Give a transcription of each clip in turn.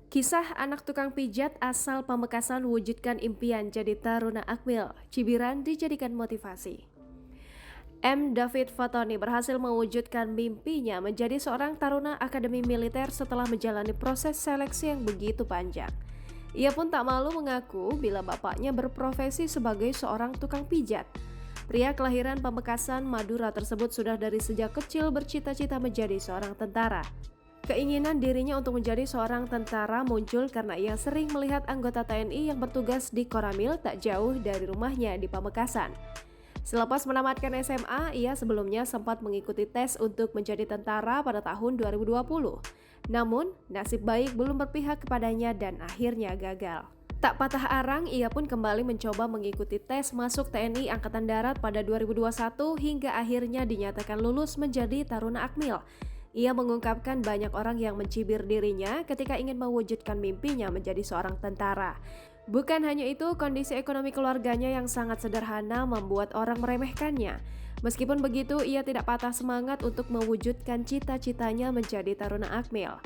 Kisah anak tukang pijat asal Pamekasan wujudkan impian jadi taruna Akmil, cibiran dijadikan motivasi. M. David Fatoni berhasil mewujudkan mimpinya menjadi seorang taruna akademi militer setelah menjalani proses seleksi yang begitu panjang. Ia pun tak malu mengaku bila bapaknya berprofesi sebagai seorang tukang pijat. Pria kelahiran Pamekasan, Madura tersebut sudah dari sejak kecil bercita-cita menjadi seorang tentara. Keinginan dirinya untuk menjadi seorang tentara muncul karena ia sering melihat anggota TNI yang bertugas di Koramil tak jauh dari rumahnya di Pamekasan. Selepas menamatkan SMA, ia sebelumnya sempat mengikuti tes untuk menjadi tentara pada tahun 2020. Namun, nasib baik belum berpihak kepadanya dan akhirnya gagal. Tak patah arang, ia pun kembali mencoba mengikuti tes masuk TNI Angkatan Darat pada 2021 hingga akhirnya dinyatakan lulus menjadi taruna Akmil. Ia mengungkapkan banyak orang yang mencibir dirinya ketika ingin mewujudkan mimpinya menjadi seorang tentara. Bukan hanya itu, kondisi ekonomi keluarganya yang sangat sederhana membuat orang meremehkannya. Meskipun begitu, ia tidak patah semangat untuk mewujudkan cita-citanya menjadi taruna Akmil.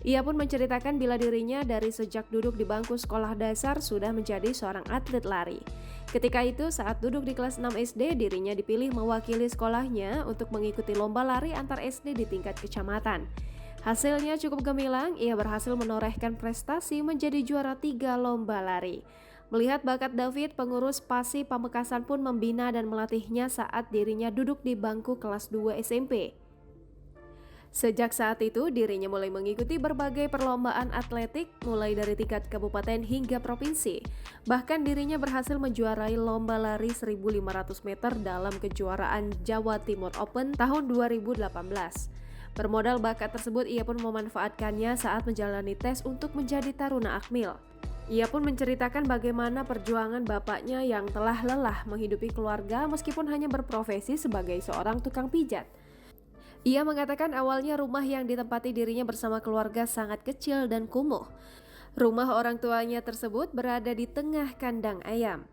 Ia pun menceritakan bila dirinya dari sejak duduk di bangku sekolah dasar sudah menjadi seorang atlet lari. Ketika itu saat duduk di kelas 6 SD, dirinya dipilih mewakili sekolahnya untuk mengikuti lomba lari antar SD di tingkat kecamatan. Hasilnya cukup gemilang, ia berhasil menorehkan prestasi menjadi juara 3 lomba lari. Melihat bakat David, pengurus PASI Pamekasan pun membina dan melatihnya saat dirinya duduk di bangku kelas 2 SMP. Sejak saat itu, dirinya mulai mengikuti berbagai perlombaan atletik mulai dari tingkat kabupaten hingga provinsi. Bahkan dirinya berhasil menjuarai lomba lari 1.500 meter dalam kejuaraan Jawa Timur Open tahun 2018. Bermodal bakat tersebut, ia pun memanfaatkannya saat menjalani tes untuk menjadi taruna Akmil. Ia pun menceritakan bagaimana perjuangan bapaknya yang telah lelah menghidupi keluarga meskipun hanya berprofesi sebagai seorang tukang pijat. Ia mengatakan awalnya rumah yang ditempati dirinya bersama keluarga sangat kecil dan kumuh. Rumah orang tuanya tersebut berada di tengah kandang ayam.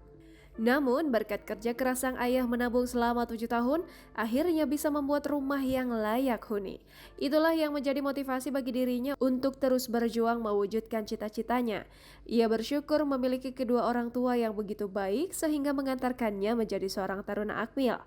Namun berkat kerja keras sang ayah menabung selama 7 tahun, akhirnya bisa membuat rumah yang layak huni. Itulah yang menjadi motivasi bagi dirinya untuk terus berjuang mewujudkan cita-citanya. Ia bersyukur memiliki kedua orang tua yang begitu baik sehingga mengantarkannya menjadi seorang taruna Akmil.